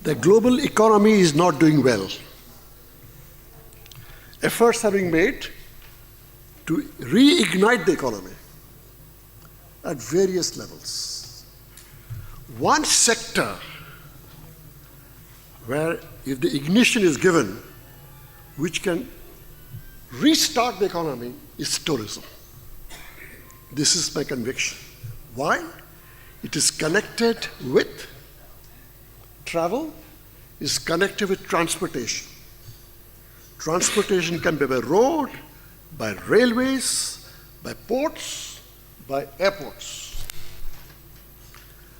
the global economy is not doing well. Efforts are being made to reignite the economy at various levels. One sector where if the ignition is given, which can restart the economy, is tourism. This is my conviction. Why? It is connected with travel, is connected with transportation. Transportation can be by road, by railways, by ports, by airports.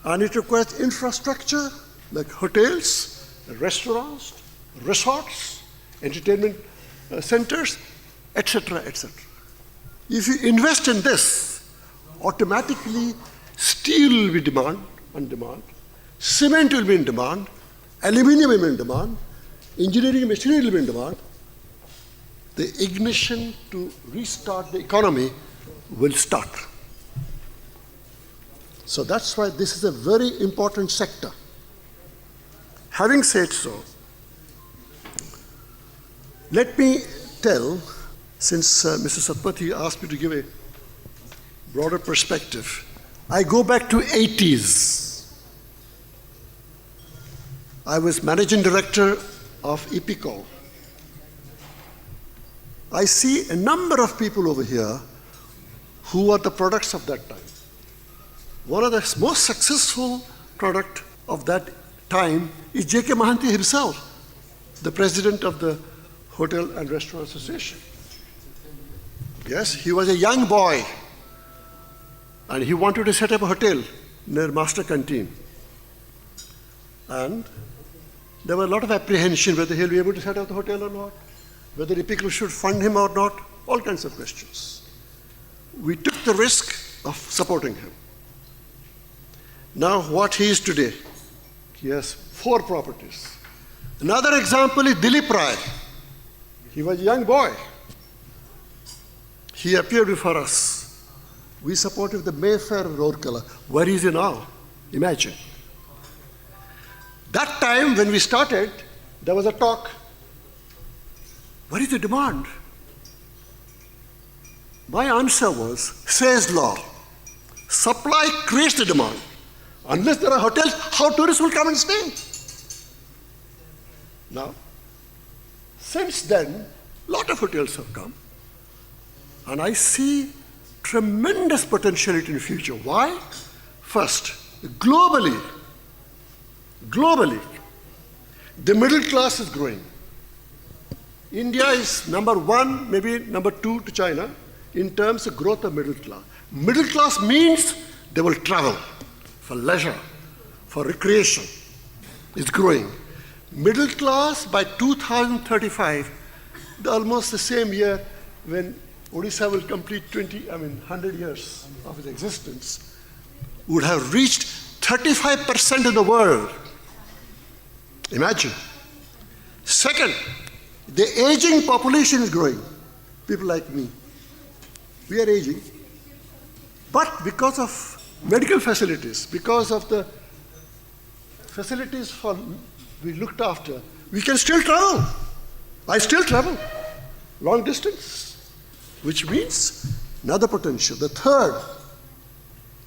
And it requires infrastructure like hotels, restaurants, resorts, entertainment centers, etc., etc. If you invest in this, automatically steel will be on demand, cement will be in demand, aluminum will be in demand, engineering machinery will be in demand. The ignition to restart the economy will start. So that's why this is a very important sector. Having said so, let me tell, since Mr. Satpathy asked me to give a broader perspective, I go back to 80s. I was managing director of EPICO. I see a number of people over here who are the products of that time. One of the most successful product of that time is K Mohanty himself, the president of the Hotel and Restaurant Association. Yes, he was a young boy and he wanted to set up a hotel near Master Canteen. And there was a lot of apprehension whether he'll be able to set up the hotel or not, whether the people should fund him or not, all kinds of questions. We took the risk of supporting him. Now what he is today, he has 4 properties. Another example is Dilip Rai. He was a young boy. He appeared before us. We supported the Mayfair Rourkela. Where is he now? Imagine. That time when we started, there was a talk. What is the demand? My answer was, says law, supply creates the demand. Unless there are hotels, how tourists will come and stay? Now, since then, a lot of hotels have come. And I see tremendous potentiality in the future. Why? First, globally, the middle class is growing. India is number 1, maybe number 2 to China in terms of growth of middle class. Middle class means they will travel for leisure, for recreation. It's growing. Middle class by 2035, almost the same year when Odisha will complete 100 years of its existence, would have reached 35% of the world. Imagine. Second, the aging population is growing. People like me. We are aging. But because of medical facilities, because of the facilities we looked after, we can still travel. I still travel long distance, which means another potential. The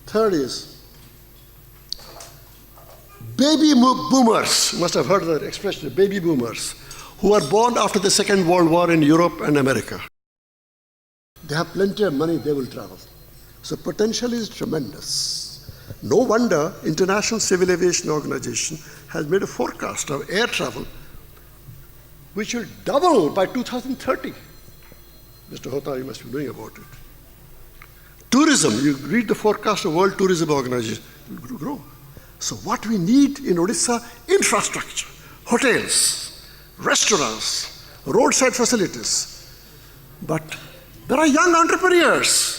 third is baby boomers. You must have heard that expression, baby boomers, who are born after the Second World War in Europe and America. They have plenty of money, they will travel. So potential is tremendous. No wonder International Civil Aviation Organization has made a forecast of air travel which will double by 2030. Mr. Hota, you must be knowing about it. Tourism, you read the forecast of World Tourism Organization, it will grow. So what we need in Odisha, infrastructure, hotels, restaurants, roadside facilities. But there are young entrepreneurs.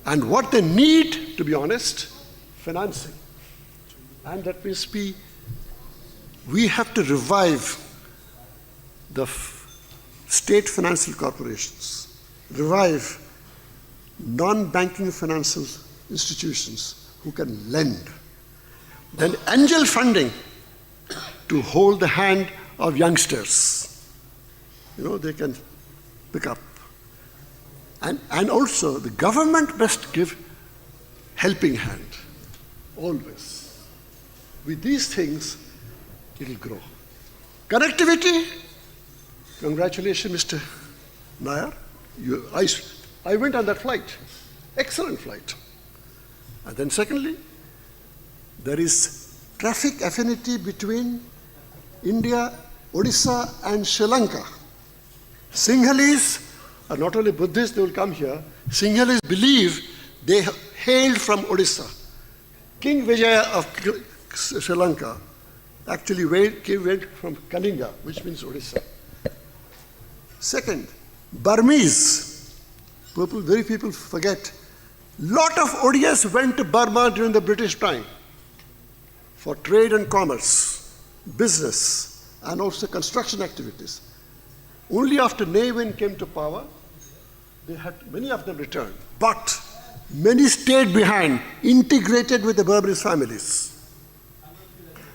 And what they need, to be honest, financing. And that means we have to revive the state financial corporations, revive non-banking financial institutions who can lend. Then angel funding. to hold the hand of youngsters. They can pick up. And also, the government must give helping hand, always. With these things, it will grow. Connectivity, congratulations, Mr. Nair. I went on that flight, excellent flight. And then secondly, there is traffic affinity between India, Odisha, and Sri Lanka. Singhalese are not only Buddhists, they will come here. Singhalese believe they hailed from Odisha. King Vijaya of Sri Lanka actually went from Kalinga, which means Odisha. Second, Burmese. Very people forget. Lot of ODS went to Burma during the British time for trade and commerce, business, and also construction activities. Only after Naveen came to power, many of them returned. But many stayed behind, integrated with the Burmese families.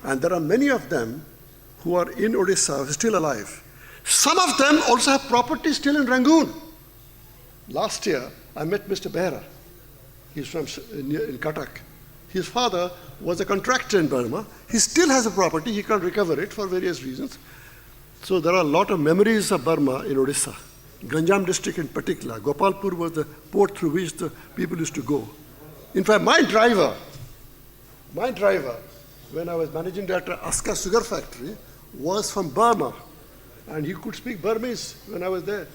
And there are many of them who are in Odisha, still alive. Some of them also have property still in Rangoon. Last year, I met Mr. Behra. He's from in Cuttack. His father was a contractor in Burma. He still has a property. He can't recover it for various reasons. So there are a lot of memories of Burma in Odisha. Ganjam district in particular. Gopalpur was the port through which the people used to go. In fact, my driver, when I was managing director of Aska Sugar Factory, was from Burma. And he could speak Burmese when I was there.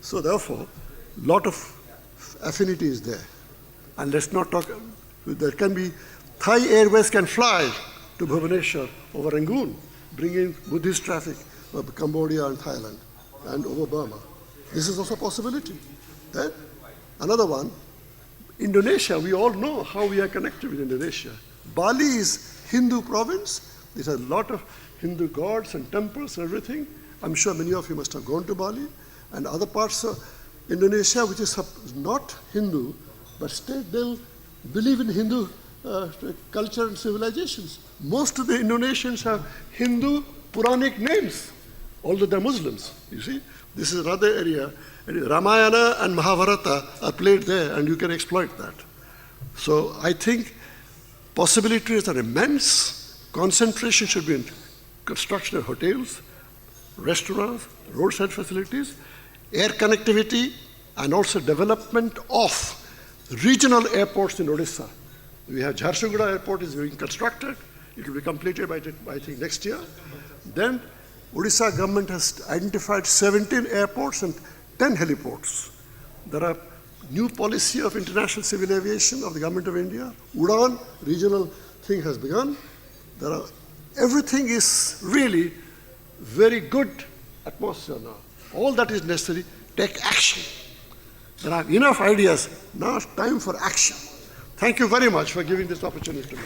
So therefore, a lot of affinity is there. And let's not talk, there can be, Thai Airways can fly to Bhubaneswar over Rangoon, bringing Buddhist traffic over Cambodia and Thailand and over Burma. This is also a possibility. Then another one, Indonesia, we all know how we are connected with Indonesia. Bali is Hindu province. There's a lot of Hindu gods and temples and everything. I'm sure many of you must have gone to Bali and other parts of Indonesia, which is not Hindu, but still they believe in Hindu culture and civilizations. Most of the Indonesians have Hindu Puranic names, although they're Muslims, you see. This is another area. Ramayana and Mahabharata are played there, and you can exploit that. So I think possibilities are immense. Concentration should be in construction of hotels, restaurants, roadside facilities, air connectivity, and also development of regional airports in Odisha. We have Jharsuguda Airport is being constructed. It will be completed by I think next year. Then Odisha government has identified 17 airports and 10 heliports. There are new policy of international civil aviation of the government of India. Udan regional thing has begun. Everything is really very good atmosphere now. All that is necessary, take action. There are enough ideas. Now it's time for action. Thank you very much for giving this opportunity to me.